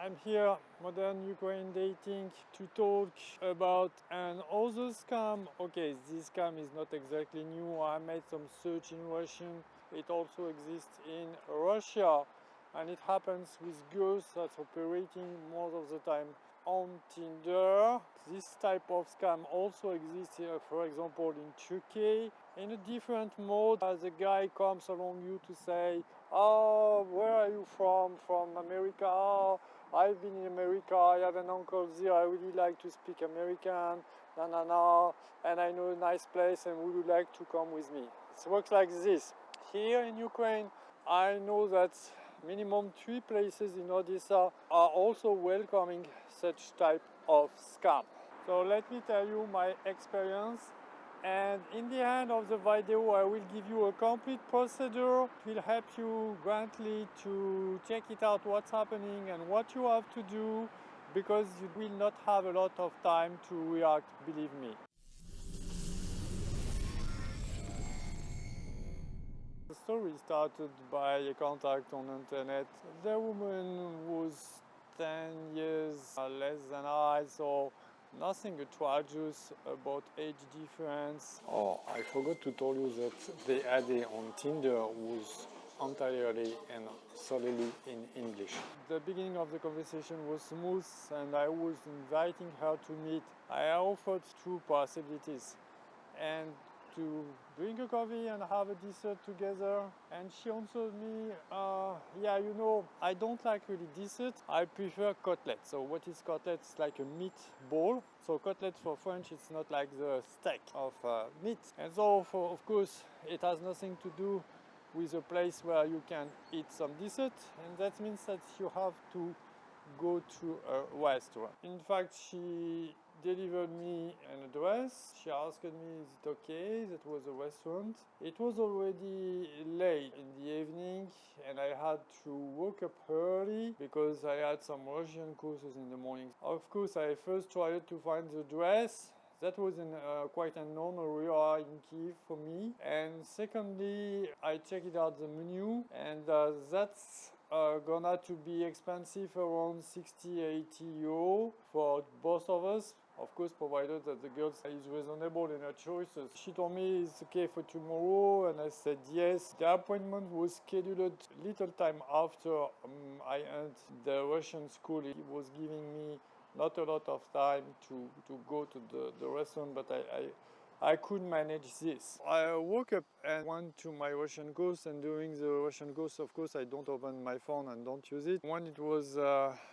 I'm here, modern Ukraine dating, to talk about an other scam. Okay, this scam is not exactly new. I made some search in Russian. It also exists in Russia, and it happens with girls that's operating most of the time on Tinder. This type of scam also exists here, for example, in Turkey, in a different mode. As a guy comes along you to say, "Oh, where are you from? From America? Oh, I've been in America. I have an uncle there. I really like to speak American. And I know a nice place, and would you like to come with me?" It works like this. Here in Ukraine, I know that minimum 3 places in Odessa are also welcoming such type of scam. So let me tell you my experience, and in the end of the video I will give you a complete procedure. It will help you greatly to check it out what's happening and what you have to do, because you will not have a lot of time to react, believe me. The story started by a contact on the internet. The woman was 10 years less than I, so nothing atrocious about age difference. Oh, I forgot to tell you that the ad on Tinder was entirely and solely in English. The beginning of the conversation was smooth, and I was inviting her to meet. I offered two possibilities, and to drink a coffee and have a dessert together. And she answered me, yeah, you know, I don't like really dessert. I prefer cutlet. So what is cutlet? It's like a meat ball. So cutlet for French, it's not like the steak of meat. And so, of course, it has nothing to do with a place where you can eat some dessert. And that means that you have to go to a restaurant. In fact, she delivered me an address. She asked me, is it okay? That was a restaurant. It was already late in the evening, and I had to wake up early because I had some Russian courses in the morning. Of course, I first tried to find the address. That was in quite a known area in Kyiv for me. And secondly, I checked out the menu, and that's gonna to be expensive, around 60-80 euro for both of us. Of course, provided that the girl is reasonable in her choices. She told me it's okay for tomorrow, and I said yes. The appointment was scheduled little time after I entered the Russian school. It was giving me not a lot of time to go to the restaurant, but I could manage this. I woke up and went to my Russian course, and during the Russian course, of course, I don't open my phone and don't use it. When it was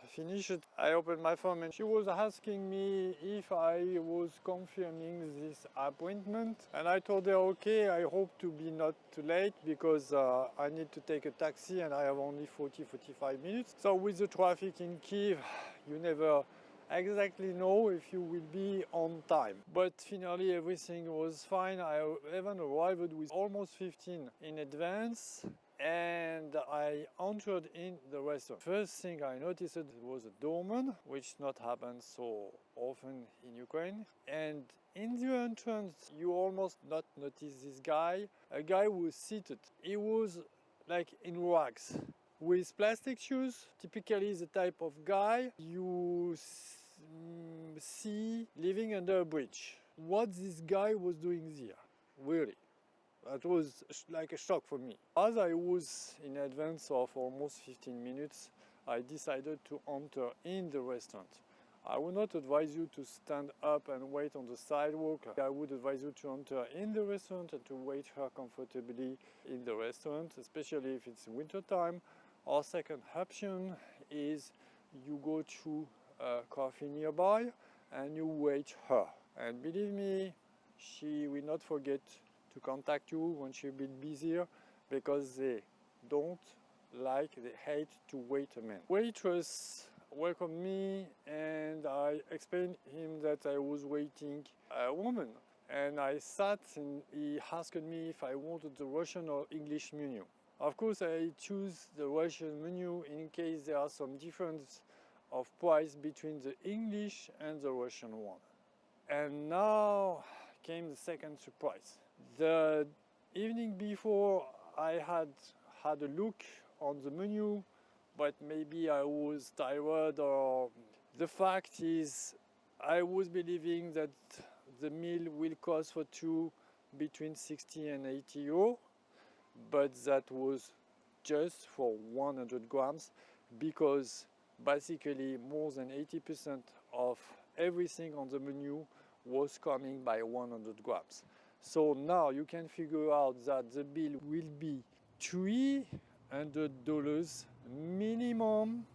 finished, I opened my phone, and she was asking me if I was confirming this appointment. And I told her, okay, I hope to be not too late, because I need to take a taxi and I have only 40-45 minutes. So with the traffic in Kyiv, you never exactly know if you will be on time. But finally everything was fine. I even arrived with almost 15 in advance, and I entered in the restaurant. First thing I noticed was a doorman, which not happens so often in Ukraine. And in the entrance you almost not notice this guy. A guy was seated. He was like in rags, with plastic shoes, typically the type of guy you see living under a bridge. What this guy was doing there, really, that was like a shock for me. As I was in advance of almost 15 minutes, I decided to enter in the restaurant. I would not advise you to stand up and wait on the sidewalk. I would advise you to enter in the restaurant and to wait here comfortably in the restaurant, especially if it's winter time. Our second option is you go to a coffee nearby and you wait her. And believe me, she will not forget to contact you when she'll be busier, because they they hate to wait a man. Waitress welcomed me, and I explained him that I was waiting a woman. And I sat, and he asked me if I wanted the Russian or English menu. Of course, I choose the Russian menu in case there are some difference of price between the English and the Russian one. And now came the second surprise. The evening before, I had a look on the menu but maybe I was tired, or the fact is I was believing that the meal will cost for two between 60 and 80 euro, but that was just for 100 grams, because basically more than 80% of everything on the menu was coming by 100 grams. So now you can figure out that the bill will be $300 minimum.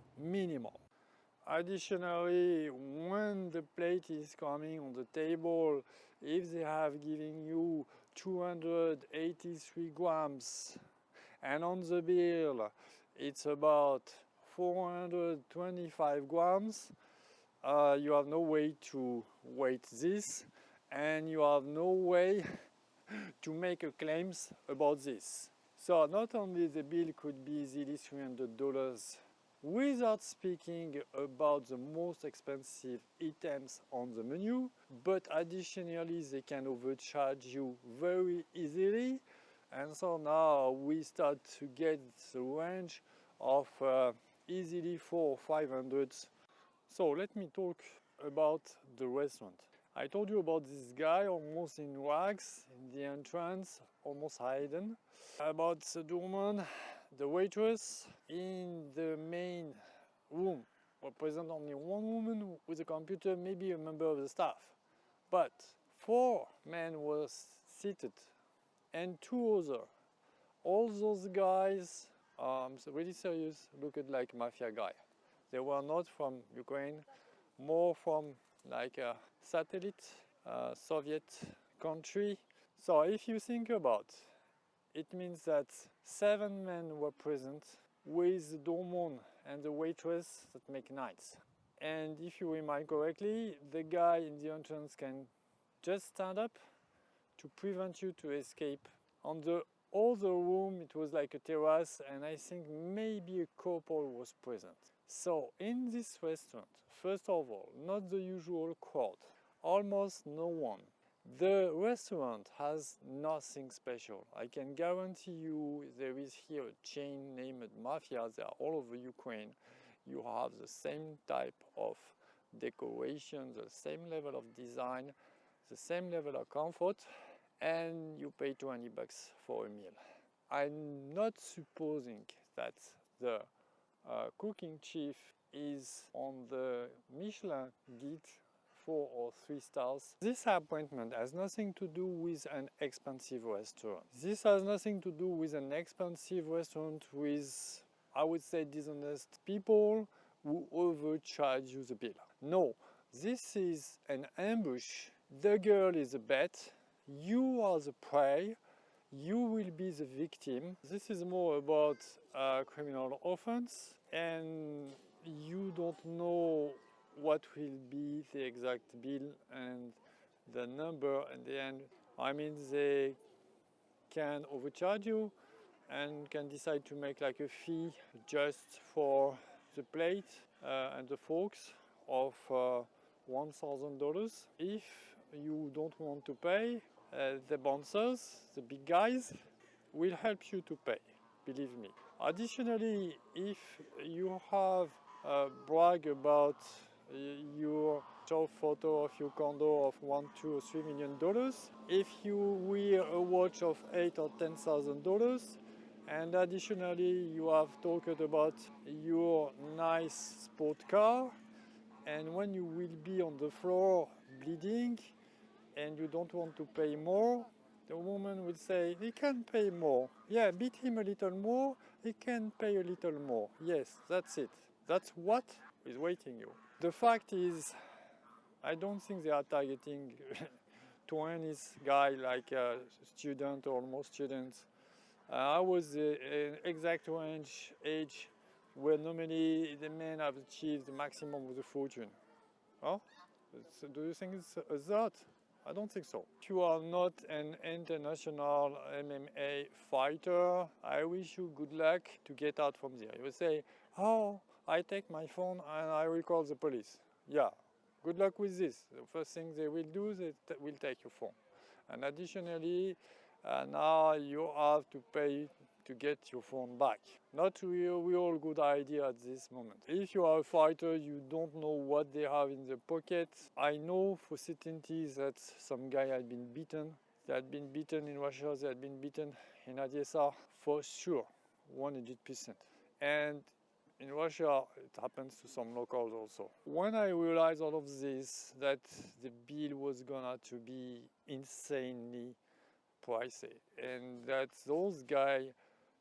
Additionally, when the plate is coming on the table, if they have given you 283 grams and on the bill it's about 425 grams, you have no way to weight this, and you have no way to make a claims about this. So not only the bill could be easily $300 without speaking about the most expensive items on the menu, but additionally they can overcharge you very easily. And so now we start to get the range of easily 400 or 500. So let me talk about the restaurant. I told you about this guy almost in rags in the entrance, almost hidden. About the doorman, the waitress. In the main room were present only one woman with a computer, maybe a member of the staff. But four men were seated and two other. All those guys, really serious, looked like mafia guy. They were not from Ukraine, more from like a satellite Soviet country. So if you think about, it means that 7 men were present with the doorman and the waitress that make 9. And if you remind correctly, the guy in the entrance can just stand up to prevent you to escape. On the other room, it was like a terrace, and I think maybe a couple was present. So in this restaurant, first of all, not the usual crowd, almost no one. The restaurant has nothing special. I can guarantee you there is here a chain named Mafia. They are all over Ukraine. You have the same type of decoration, the same level of design, the same level of comfort, and you pay $20 for a meal. I'm not supposing that the cooking chief is on the Michelin guide 4 or 3 stars. This appointment has nothing to do with an expensive restaurant. This has nothing to do with an expensive restaurant with, I would say, dishonest people who overcharge you the bill. No, this is an ambush. The girl is a bet. You are the prey. You will be the victim. This is more about a criminal offense, and you don't know what will be the exact bill and the number at the end. I mean, they can overcharge you and can decide to make like a fee just for the plate and the forks of $1,000. If you don't want to pay, the bouncers, the big guys, will help you to pay, believe me. Additionally, if you have brag about your show photo of your condo of $1, $2, or $3 million, if you wear a watch of $8,000 or $10,000, and additionally you have talked about your nice sport car, and when you will be on the floor bleeding and you don't want to pay more, the woman will say, he can pay more. Yeah, beat him a little more, he can pay a little more. Yes, that's it. That's what is waiting you. The fact is, I don't think they are targeting 20s guy like a student or almost students. I was an exact range age where normally the men have achieved the maximum of the fortune. Oh, do you think it's a that? I don't think so. If you are not an international MMA fighter, I wish you good luck to get out from there. You will say, oh, I take my phone and I will call the police. Yeah, good luck with this. The first thing they will do, they will take your phone. And additionally, now you have to pay to get your phone back. Not a real good idea at this moment. If you are a fighter, you don't know what they have in their pocket. I know for certainty that some guy had been beaten. They had been beaten in Russia, they had been beaten in Odessa, for sure, 100%. And in Russia, it happens to some locals also. When I realized all of this, that the bill was gonna to be insanely pricey, and that those guys,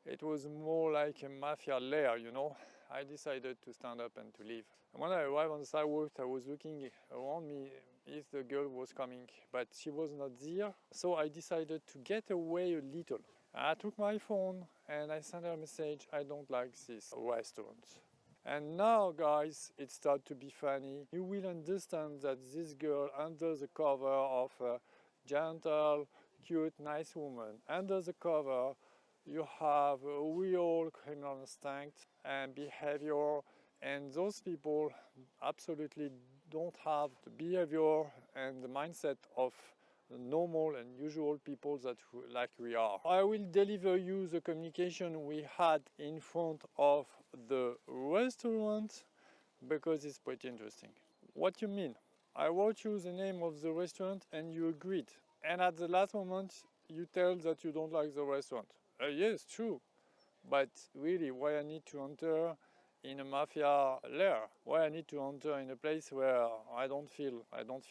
it was more like a mafia lair, you know, I decided to stand up and to leave. And when I arrived on the sidewalk, I was looking around me if the girl was coming, but she was not there. So I decided to get away a little. I took my phone and I sent her a message, I don't like this restaurant. And now, guys, it started to be funny. You will understand that this girl, under the cover of a gentle, cute, nice woman, under the cover, you have a real criminal instinct and behavior, and those people absolutely don't have the behavior and the mindset of the normal and usual people that like we are. I will deliver you the communication we had in front of the restaurant because it's pretty interesting. What you mean? I wrote you the name of the restaurant and you agreed. And at the last moment, you tell that you don't like the restaurant. Yes, true. But really, why I need to enter in a mafia lair? Why I need to enter in a place where I don't feel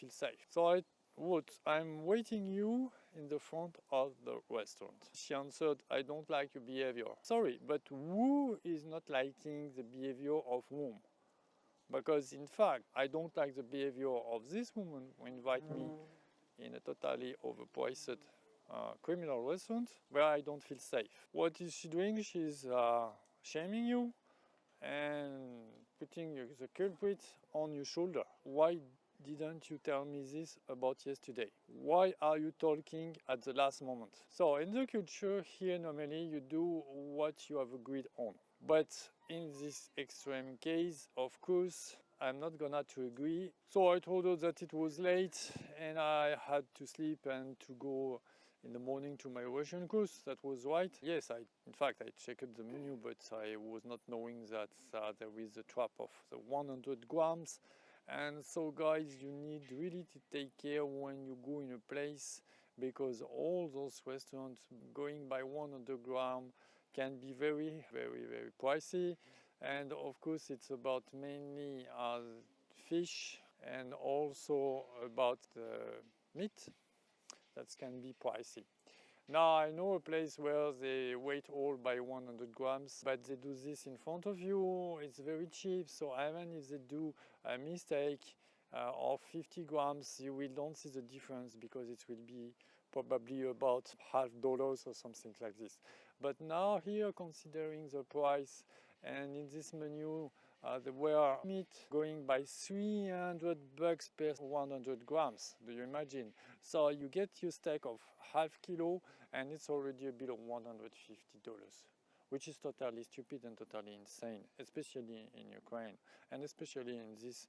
safe? So I wrote, I'm waiting you in the front of the restaurant. She answered, I don't like your behavior. Sorry, but who is not liking the behavior of whom? Because in fact, I don't like the behavior of this woman who invite me in a totally overpriced criminal restaurant where I don't feel safe. What is she doing? She's shaming you and putting the culprit on your shoulder. Why didn't you tell me this about yesterday? Why are you talking at the last moment? So in the culture here, normally you do what you have agreed on. But in this extreme case, of course, I'm not gonna to agree. So I told her that it was late and I had to sleep and to go in the morning to my Russian course. That was right. Yes, in fact, I checked the menu, but I was not knowing that there is a trap of the 100 grams. And so, guys, you need really to take care when you go in a place, because all those restaurants going by 100 grams can be very, very, very pricey. And of course, it's about mainly fish and also about the meat that can be pricey. Now, I know a place where they weight all by 100 grams, but they do this in front of you. It's very cheap, so even if they do a mistake of 50 grams, you will don't see the difference because it will be probably about $50 or something like this. But now here, considering the price, and in this menu, there were meat going by $300 per 100 grams. Do you imagine? So you get your steak of half kilo, and it's already a bill of $150, which is totally stupid and totally insane, especially in Ukraine, and especially in this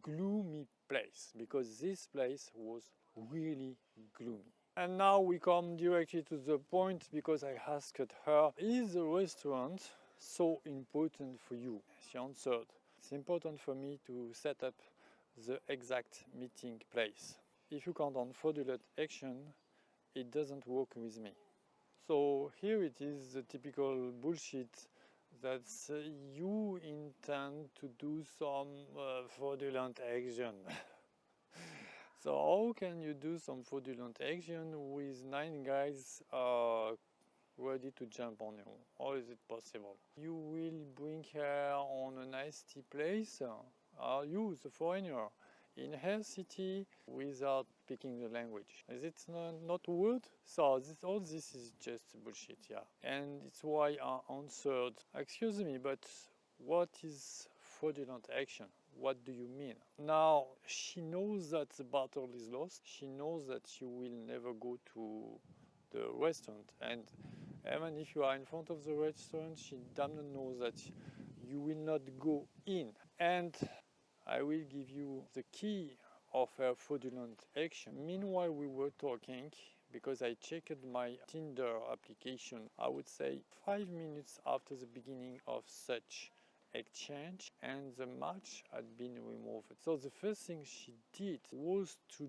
gloomy place, because this place was really gloomy. And now we come directly to the point, because I asked her, is the restaurant so important for you? She answered, it's important for me to set up the exact meeting place. If you count on fraudulent action, it doesn't work with me. So here it is, the typical bullshit that you intend to do some fraudulent action. So how can you do some fraudulent action with 9 guys ready to jump on you? How is it possible? You will bring her on a nasty place, you, the foreigner, in her city without speaking the language. Is it not weird? So all this is just bullshit, yeah. And it's why I answered, excuse me, but what is fraudulent action? What do you mean? Now, she knows that the battle is lost. She knows that she will never go to the restaurant. And even if you are in front of the restaurant, she damn knows that you will not go in. And I will give you the key of her fraudulent action. Meanwhile, we were talking because I checked my Tinder application, I would say 5 minutes after the beginning of such exchange, and the match had been removed. So the first thing she did was to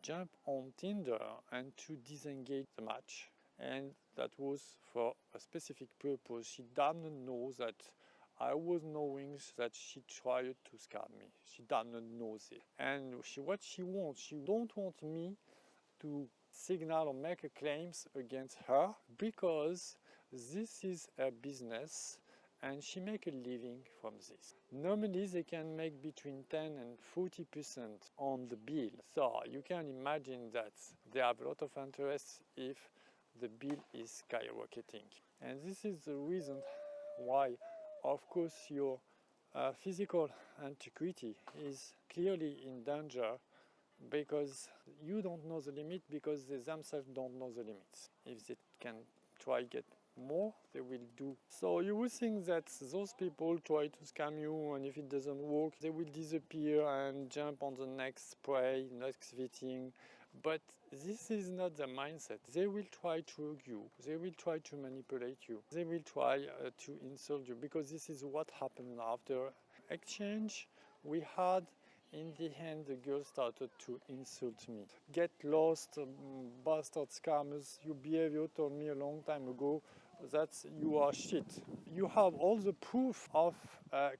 jump on Tinder and to disengage the match. And that was for a specific purpose. She didn't know that I was knowing that she tried to scam me. She didn't know it. And what she wants, she don't want me to signal or make a claims against her, because this is her business and she make a living from this. Normally they can make between 10 and 40% on the bill. So you can imagine that they have a lot of interest if the bill is skyrocketing. And this is the reason why, of course, your physical integrity is clearly in danger, because you don't know the limit, because they themselves don't know the limits. If they can try get more, they will do. So you will think that those people try to scam you, and if it doesn't work, they will disappear and jump on the next prey, next victim. But this is not the mindset. They will try to hug you. They will try to manipulate you. They will try to insult you, because this is what happened after exchange we had. In the end, the girl started to insult me. Get lost, bastard scammers. Your behavior told me a long time ago that you are shit. You have all the proof of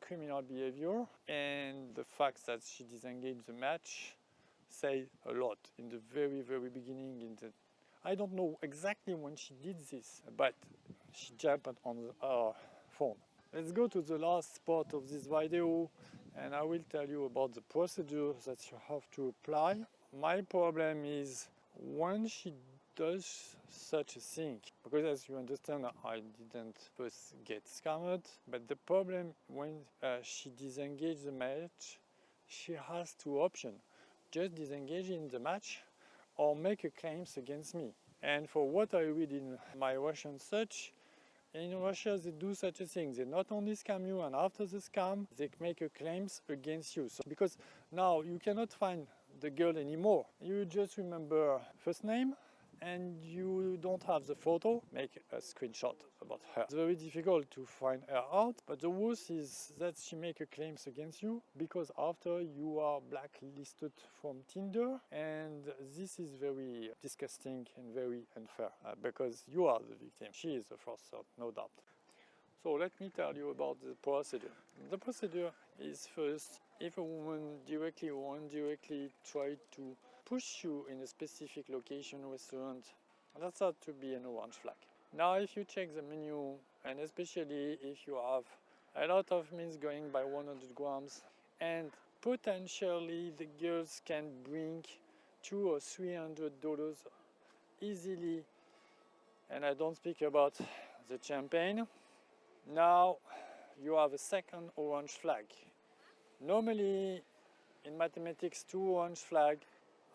criminal behavior, and the fact that she disengaged the match say a lot. In the very, very beginning, I don't know exactly when she did this, but she jumped on her phone. Let's go to the last part of this video, and I will tell you about the procedure that you have to apply. My problem is when she does such a thing, because as you understand, I didn't first get scammed, but the problem when she disengaged the match, she has two options: just disengage in the match or make a claims against me. And for what I read in my Russian search, in Russia, they do such a thing. They not only scam you, and after the scam, they make a claims against you. So, because now you cannot find the girl anymore. You just remember first name, and you don't have the photo. Make a screenshot about her. It's very difficult to find her out, but the worst is that she make a claims against you, because after you are blacklisted from Tinder, and this is very disgusting and very unfair, because you are the victim. She is the first, no doubt. So let me tell you about the procedure. The procedure is, first, if a woman directly or indirectly try to push you in a specific location or restaurant, that's ought to be an orange flag. Now if you check the menu, and especially if you have a lot of meals going by 100 grams, and potentially the girls can bring $200 or $300 easily, and I don't speak about the champagne, now you have a second orange flag. Normally in mathematics, two orange flags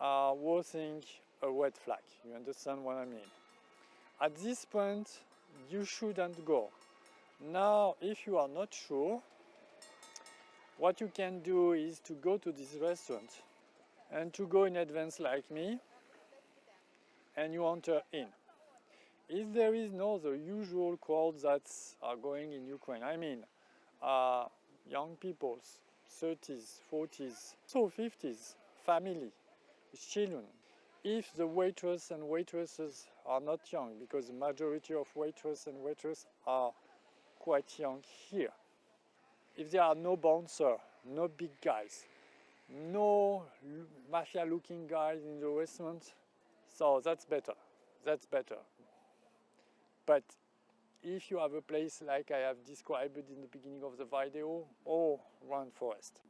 are worth a red flag. You understand what I mean? At this point, you shouldn't go. Now, if you are not sure, what you can do is to go to this restaurant and to go in advance like me, and you enter in. If there is no the usual crowd that are going in Ukraine, I mean young people, 30s, 40s, so 50s, family, children. If the waitress and waitresses are not young, because the majority of waitress and waitress are quite young here. If there are no bouncer, no big guys, no mafia-looking guys in the restaurant, so that's better. That's better. But if you have a place like I have described in the beginning of the video, or run forest.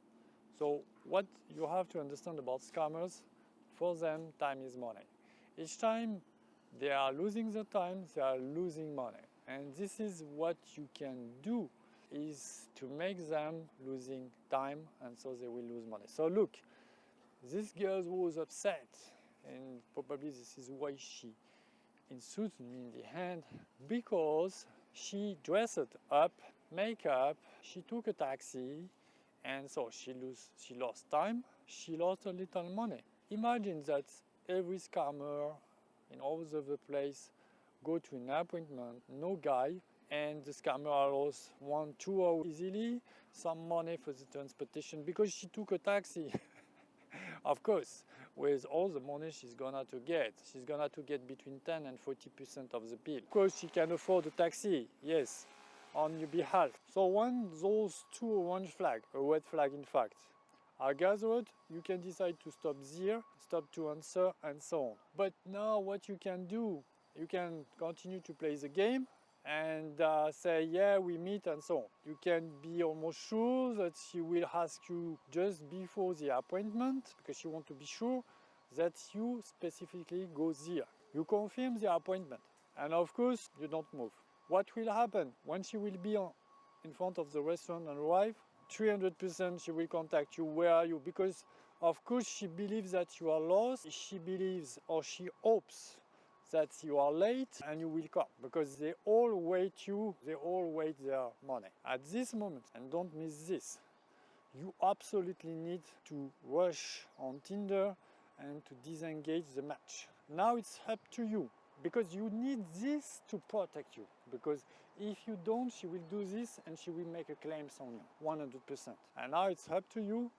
So what you have to understand about scammers, for them, time is money. Each time they are losing the time, they are losing money. And this is what you can do, is to make them losing time, and so they will lose money. So look, this girl was upset, and probably this is why she insulted me in the hand, because she dressed up, makeup, she took a taxi, and so she lost time, she lost a little money. Imagine that every scammer in all over the place, go to an appointment, no guy, and the scammer lost 1-2 hours easily, some money for the transportation because she took a taxi. Of course, with all the money she's gonna to get between 10 and 40% of the bill. Of course, she can afford a taxi, yes, on your behalf. So when those two orange flags, a red flag in fact, are gathered, you can decide to stop there, stop to answer, and so on. But now what you can do, you can continue to play the game and say, yeah, we meet and so on. You can be almost sure that she will ask you just before the appointment because she wants to be sure that you specifically go there. You confirm the appointment and of course you don't move. What will happen when she will be in front of the restaurant and arrive? 300% she will contact you. Where are you? Because of course she believes that you are lost. She believes or she hopes that you are late and you will come because they all wait their money. At this moment, and don't miss this, you absolutely need to rush on Tinder and to disengage the match. Now it's up to you because you need this to protect you, because if you don't, she will do this and she will make a claim on you 100%. And now it's up to you.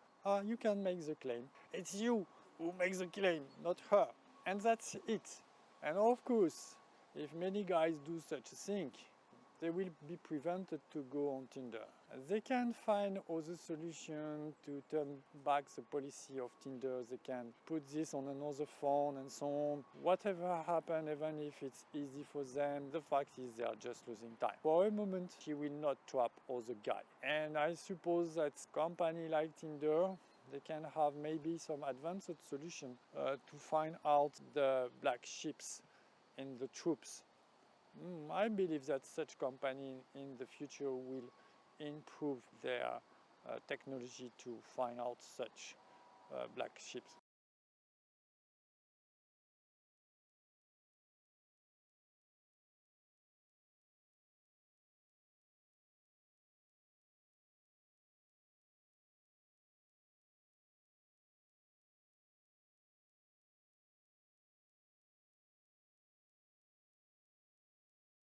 You can make the claim. It's you who makes the claim, not her, and that's it. And of course, if many guys do such a thing, they will be prevented to go on Tinder. They can find other solutions to turn back the policy of Tinder. They can put this on another phone and so on. Whatever happens, even if it's easy for them, the fact is they are just losing time. For a moment, she will not trap other guy. And I suppose that company like Tinder, they can have maybe some advanced solution to find out the black ships in the troops. I believe that such company in the future will improve their technology to find out such black ships.